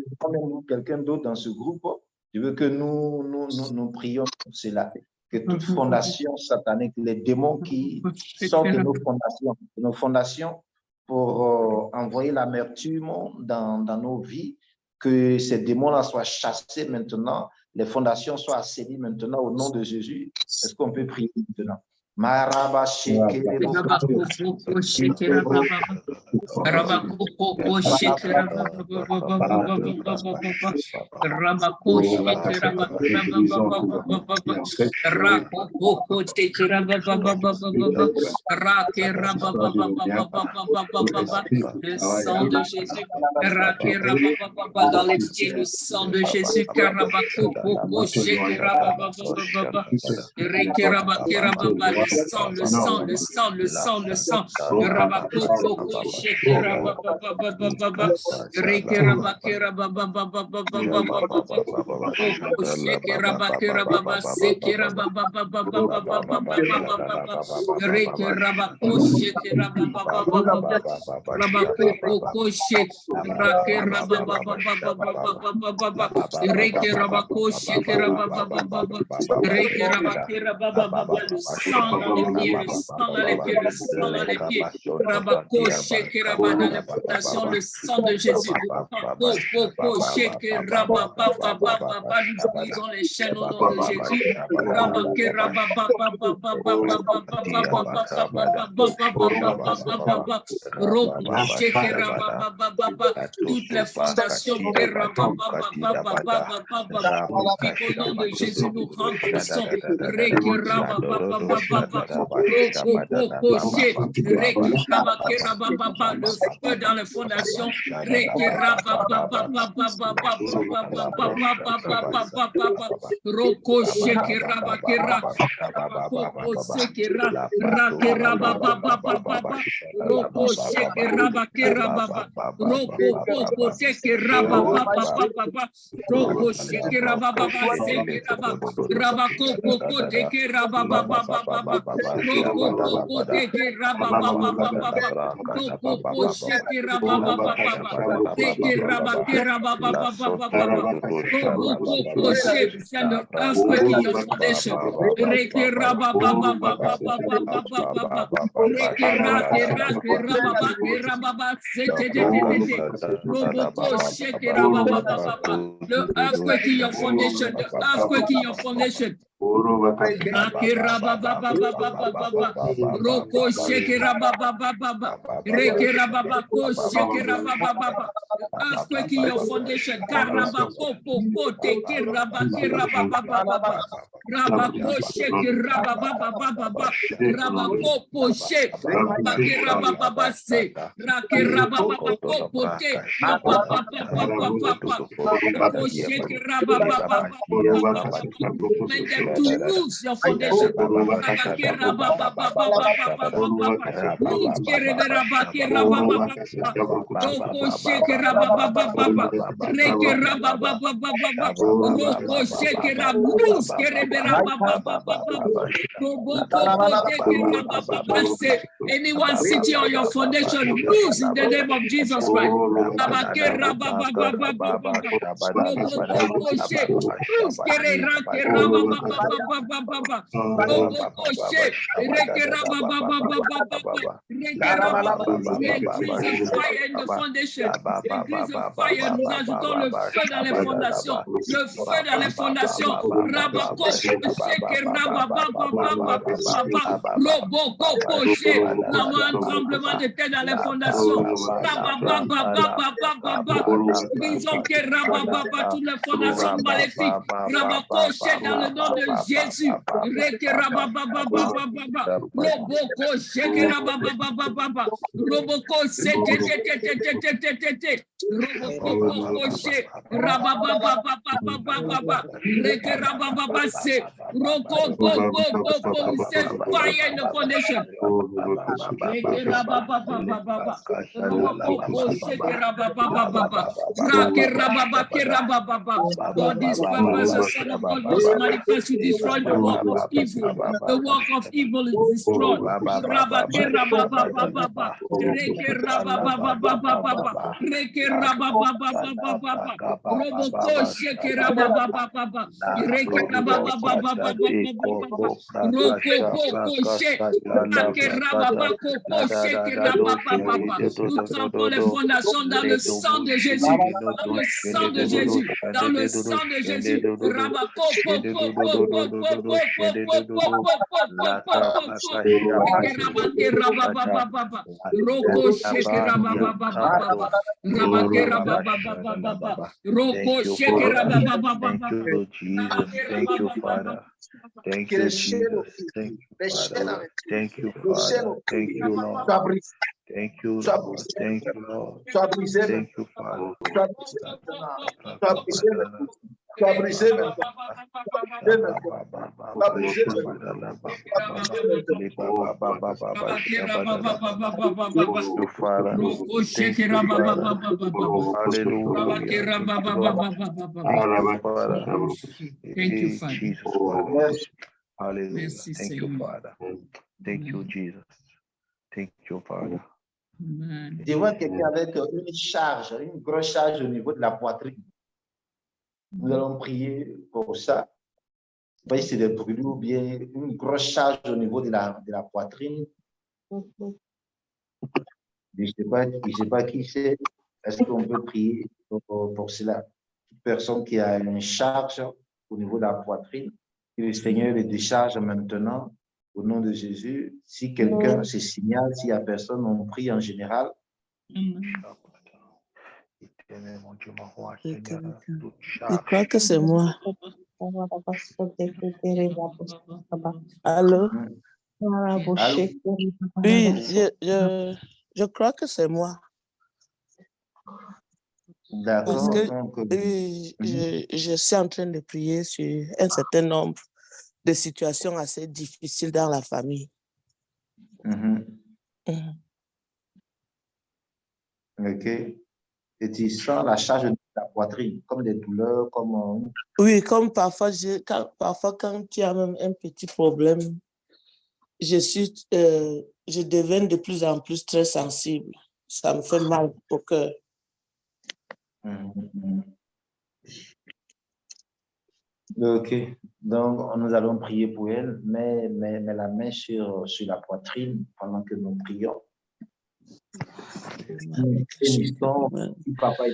quelqu'un d'autre dans ce groupe. Je veux que nous prions pour cela. Que toute fondation satanique, les démons qui sortent de nos fondations pour envoyer l'amertume dans nos vies, que ces démons-là soient chassés maintenant, les fondations soient assainies maintenant au nom de Jésus. Est-ce qu'on peut prier maintenant? Maraba le sang de Jésus, dans les pieds, le sang de Jésus, le sang, le sang de Jésus. Nous brisons les chaînes au nom de Jésus. Toutes les fondations au nom de Jésus, nous remplissons. Le feu dans les fondations. The earthquake in your foundation, the earthquake in your foundation. Earthquake in your foundation. to lose your foundation. Anyone sitting on your foundation, lose in the name of Jesus Christ. Increase the fire in the foundation. Increase the fire. Nous ajoutons le feu dans les fondations. Le feu dans les fondations. Un tremblement de terre dans les fondations. Disons que toutes les fondations maléfiques. Dans le nom de Jésus. Fire in the foundation. God, this purpose, the Son of God was manifest to destroy the work of evil. The work of evil is destroyed. Nous trempons les fondations dans le sang de Jésus. Dans le sang de Jésus. Dans le sang de Jésus. Thank you, Jesus. Thank you, Father. Thank you, Father. Thank you, Lord. Thank you, Lord. Thank you, Lord. Thank you, Father. Thank you, Jesus. Hallelujah. Thank you, Father. Thank you, Jesus. Thank you, Father. Je vois quelqu'un avec une charge, une grosse charge au niveau de la poitrine. Nous allons prier pour ça. Vous voyez, c'est des brûlures ou bien une grosse charge au niveau de la poitrine. Je ne sais pas qui c'est. Est-ce qu'on peut prier pour cela? Toute personne qui a une charge au niveau de la poitrine, que le Seigneur le décharge maintenant au nom de Jésus. Si quelqu'un se signale, s'il n'y a personne, on prie en général. Je crois que c'est moi. Allô? Oui, je crois que c'est moi. D'accord. Parce que je suis en train de prier sur un certain nombre de situations assez difficiles dans la famille. OK. Et tu sens la charge de la poitrine, comme des douleurs, comme... Oui, comme parfois quand il y a même un petit problème, je deviens de plus en plus très sensible. Ça me fait mal au cœur. OK. Donc, nous allons prier pour elle, mais la main sur la poitrine pendant que nous prions. Papa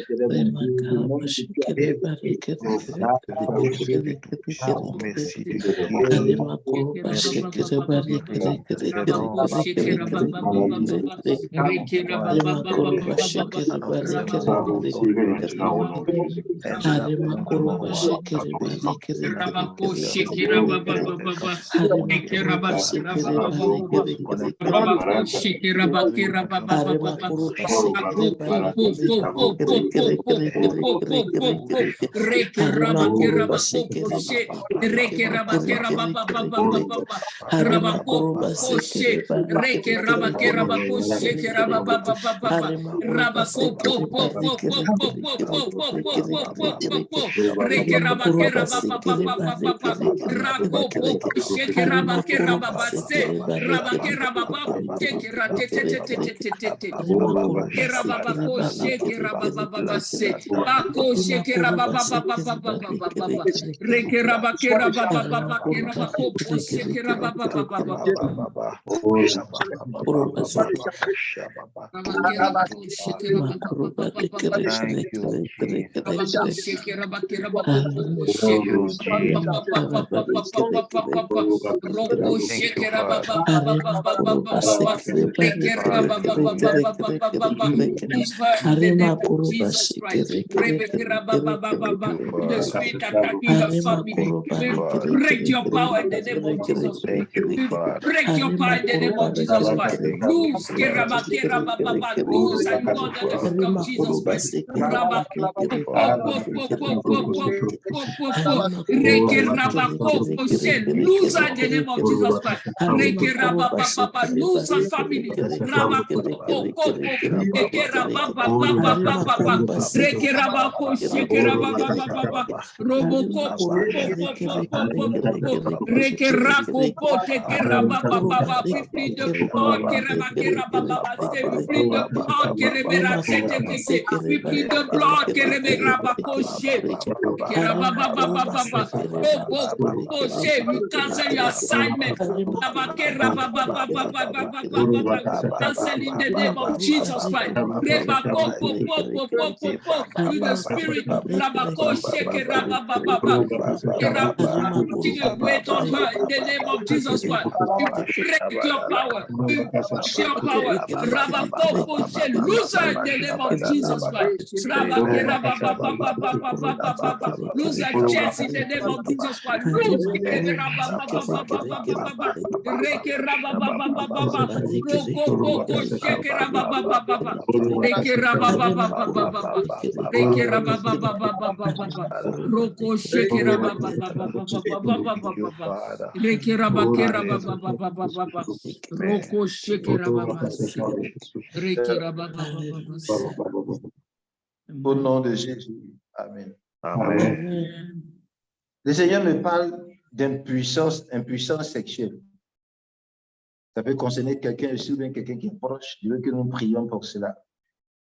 Break your power in the name of Jesus. Thank you, Father. Break your power in the name of Jesus Christ. Loose, loose and go under the feet of Jesus Christ. Lose in the name of Jesus Christ. Lose our family. We cancel your assignment. Cancel in the name of Jesus Christ. To the spirit. Wait on her in the name of Jesus Christ. Break your power. Break your power. Lose her in the name of Jesus Christ. Lose her chest in the name of Jesus Christ. Lose Au nom de Jésus. Amen. Amen. Le Seigneur me parle d'impuissance sexuelle. Ça peut concerner quelqu'un ici ou bien quelqu'un qui est proche. Je veux que nous prions pour cela.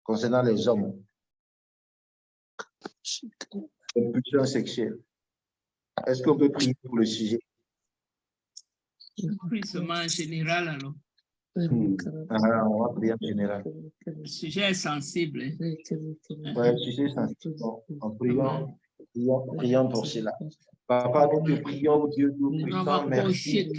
Concernant les hommes. Impuissance sexuelle. Est-ce qu'on peut prier pour le sujet? En général, alors. On va prier en général. Le sujet est sensible. Oui, le sujet est sensible. Prions pour cela. Papa, nous te prions, Dieu Tout-Puissant, merci.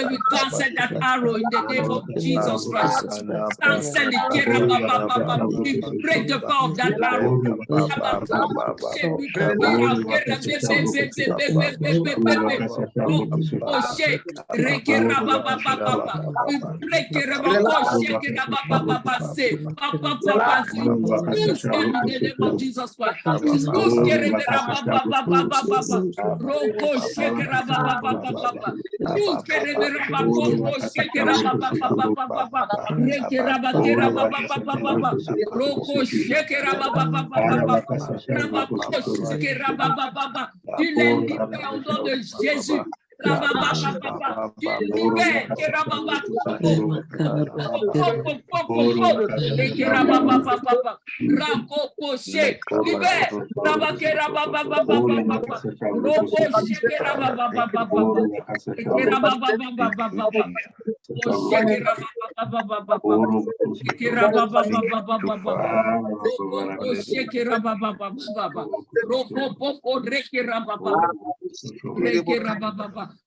We cancel that arrow in the name of Jesus Christ. Cancel it. We break the power of that arrow. Jesus Christ. Tu l'as libéré au nom de Jésus.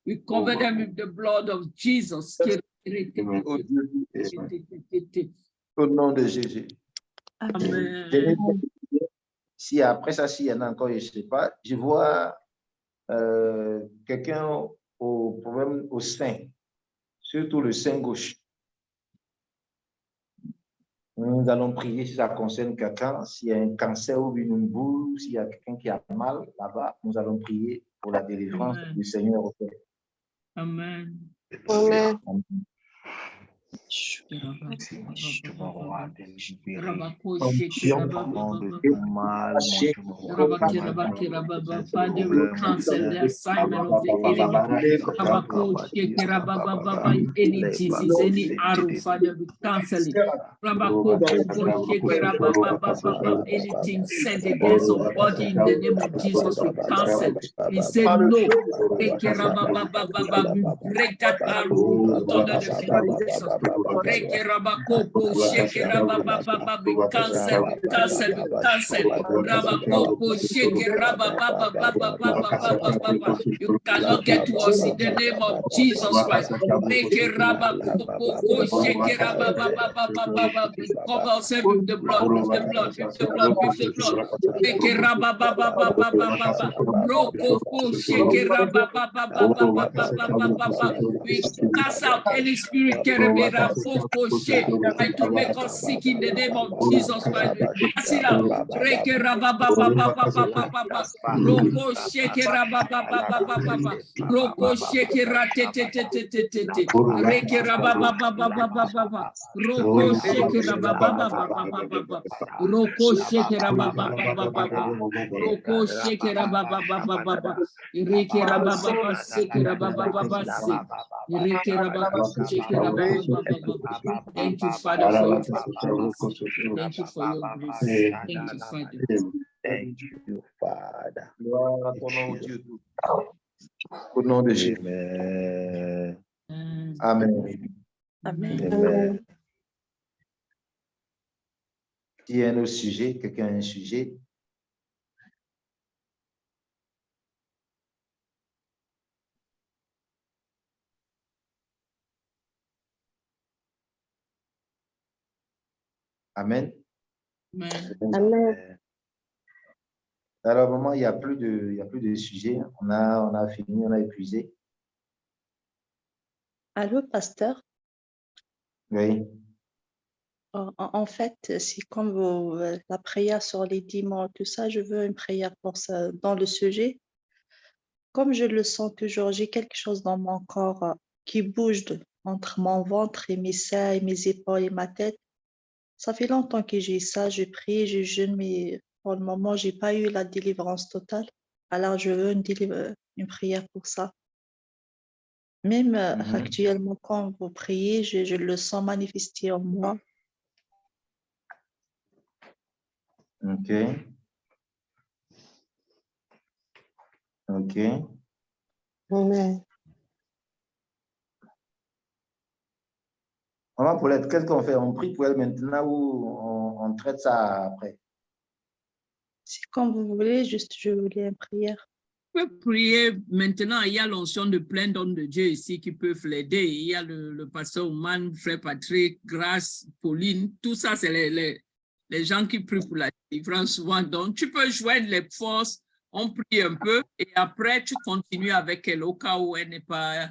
We cover them with the blood of Jesus. Au nom de Jésus. Amen. Si après ça, s'il y en a encore, je ne sais pas, je vois quelqu'un au problème au sein, surtout le sein gauche. Nous allons prier si ça concerne quelqu'un, s'il y a un cancer ou une boule, s'il y a quelqu'un qui a mal là-bas, nous allons prier pour la délivrance du Seigneur. Amen. Amen. Father, we cancel the assignment of the enemy. Any disease, any arrow, Father, we cancel it. Anything sent against our body in the name of Jesus, we cancel. We say no. We break that arrow under the blood of Jesus. We cancel. You cannot get to us in the name of Jesus Christ. We cover ourselves with the blood, with the blood. We cast out any spirit trying to make us sick in the name of Jesus Christ. Cast it out. Roko shake Roko shake Reke Roko shake Roko shake Roko shake Reke Thank you, Father, for your faithfulness. Thank you for your grace. Thank you, Father. Thank you, Father. Au nom de Jésus. Amen. Amen. S'il y a un autre sujet, quelqu'un a un sujet. Amen. Amen. Alors, vraiment, il n'y a plus de sujet. On a fini, on a épuisé. Allô, pasteur? Oui. En fait, c'est comme la prière sur les dimanches, tout ça, je veux une prière pour ça dans le sujet. Comme je le sens toujours, j'ai quelque chose dans mon corps qui bouge entre mon ventre et mes seins, et mes épaules et ma tête. Ça fait longtemps que j'ai ça, je prie, je jeûne, mais pour le moment, je n'ai pas eu la délivrance totale. Alors, je veux une prière pour ça. Même actuellement, quand vous priez, je le sens manifester en moi. OK. OK. Amen. Maman Paulette, qu'est-ce qu'on fait? On prie pour elle maintenant ou on traite ça après? C'est comme vous voulez, juste je voulais une prière. On peut prier maintenant. Il y a l'onction de plein d'hommes de Dieu ici qui peuvent l'aider. Il y a le pasteur Ouman, frère Patrick, Grâce, Pauline. Tout ça, c'est les gens qui prient pour la délivrance souvent. Donc, tu peux joindre les forces. On prie un peu et après, tu continues avec elle au cas où elle n'est pas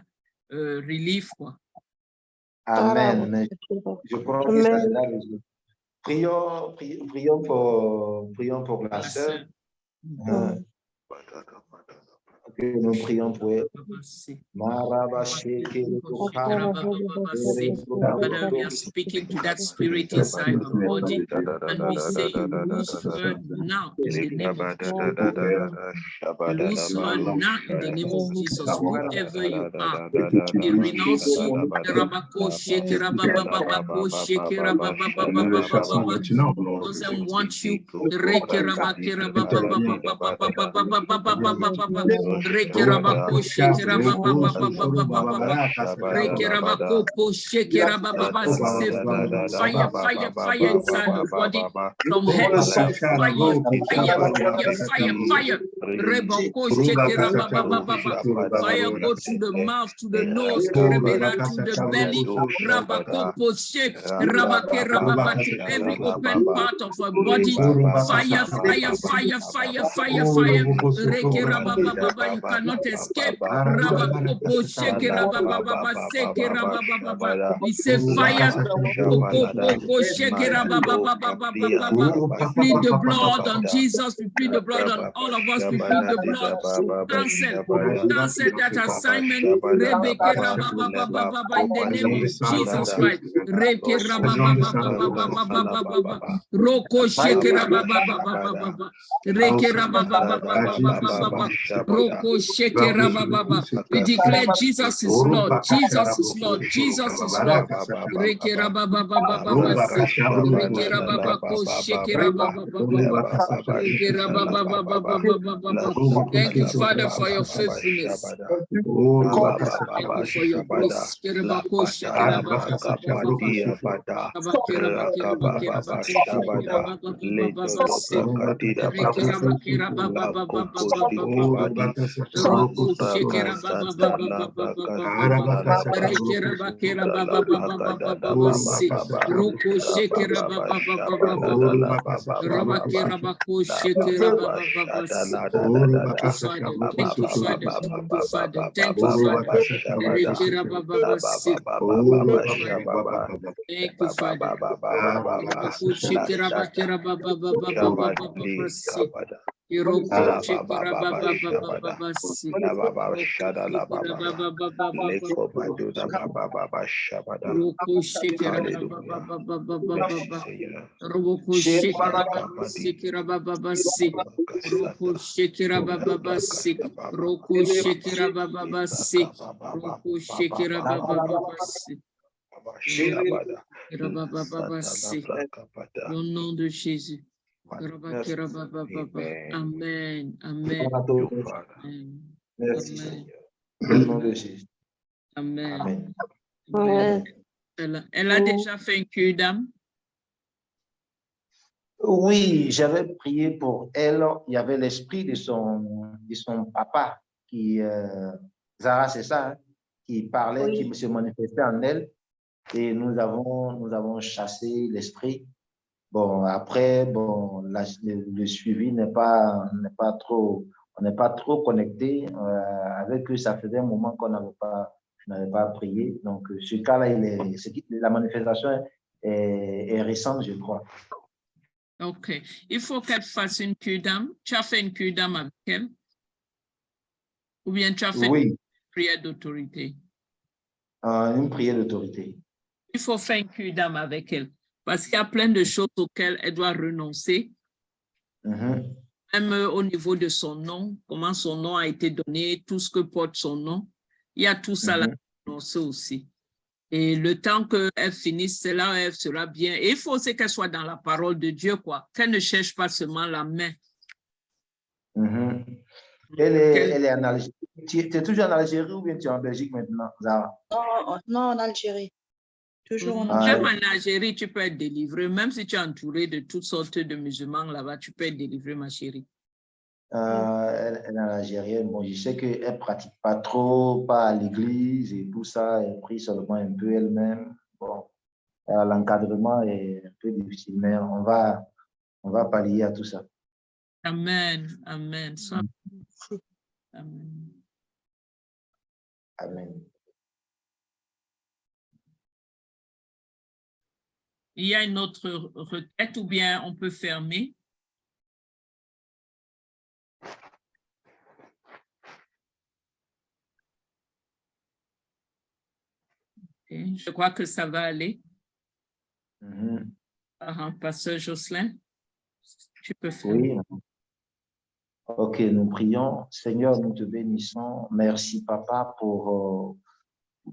relief, quoi. Amen. Je crois que ça est là. Prions pour la sœur. que nous prions pour elle. Father, we are speaking to that spirit inside her body, and we say, loose her now in the name of Jesus. Loose her now in the name of Jesus, wherever you are. We renounce you. Doesn't want you. Fire, fire, fire inside the body. From head to toe, fire, fire, fire, fire, fire go to the mouth, to the nose, to the belly, to every open part of our body. Fire, fire, fire, fire, fire, fire. You cannot escape. We say fire. We plead the blood on Jesus. We plead the blood on all of us. We plead the blood. Cancel that assignment. In the name of Jesus Christ. We declare Jesus is Lord. Jesus is Lord. Jesus is Lord. Thank you, Father, for your faithfulness. Thank you for your grace. Au nom de Jésus. Amen. Amen. Merci. Au nom de Jésus. Amen. Amen. Elle a déjà fait une cure d'âme? Oui, j'avais prié pour elle. Il y avait l'esprit de son papa qui, Zara, c'est ça, hein, qui parlait, Oui. qui se manifestait en elle. Et nous avons chassé l'esprit. Bon, après, bon, le suivi n'est pas trop, on n'est pas trop connecté. Avec eux, ça faisait un moment qu'on n'avait pas prié. Donc, ce cas-là, la manifestation est récente, je crois. OK. Il faut qu'elle fasse une cure d'âme. Tu as fait une cure d'âme avec elle? Ou bien tu as fait une prière d'autorité? Une prière d'autorité. Il faut faire une cure d'âme avec elle. Parce qu'il y a plein de choses auxquelles elle doit renoncer. Même au niveau de son nom, comment son nom a été donné, tout ce que porte son nom. Il y a tout ça là à renoncer aussi. Et le temps qu'elle finisse, c'est là où elle sera bien. Et il faut aussi qu'elle soit dans la parole de Dieu, quoi. Qu'elle ne cherche pas seulement la main. Elle est en Algérie. Tu es toujours en Algérie ou bien tu es en Belgique maintenant, Zara? Non, en Algérie. Toujours en Algérie. Même en Algérie, tu peux être délivré. Même si tu es entouré de toutes sortes de musulmans là-bas, tu peux être délivré, ma chérie. Elle est algérienne. Bon, je sais qu'elle ne pratique pas trop, pas à l'église et tout ça. Elle prie seulement un peu elle-même. Bon, l'encadrement est un peu difficile, mais on va pallier à tout ça. Amen. Amen. Amen. Amen. Il y a une autre requête ou bien on peut fermer? Je crois que ça va aller. Mhm. Pasteur Jocelyn, tu peux faire. Oui. Ok, nous prions. Seigneur, nous te bénissons. Merci, Papa, pour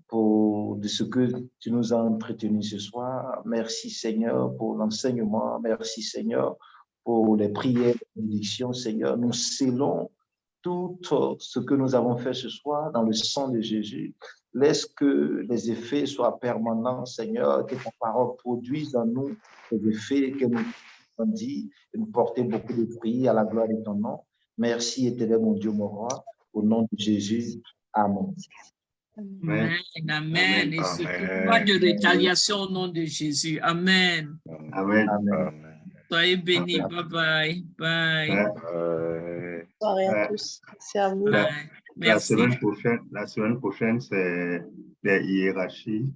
de ce que tu nous as entretenu ce soir. Merci, Seigneur, pour l'enseignement. Merci, Seigneur, pour les prières, les bénédictions. Seigneur, nous scellons tout ce que nous avons fait ce soir dans le sang de Jésus. Laisse que les effets soient permanents, Seigneur, que ta parole produise en nous les effets que nous avons dit, et nous porter beaucoup de fruits à la gloire de ton nom. Merci, éternel mon Dieu, mon roi, au nom de Jésus. Amen. Amen, amen. Et surtout, pas de rétaliation au nom de Jésus. Amen. Amen. Amen. Soyez bénis. Bye bye. Bye. Bonsoir à tous. Merci à vous. Bye. La Merci. semaine prochaine, c'est les hiérarchies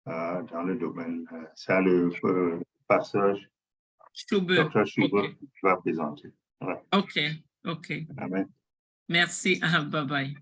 dans le domaine. C'est le passage Schubert. Dr. Schubert Okay. qui va présenter. Ouais. OK. OK. Amen. Merci. Bye bye.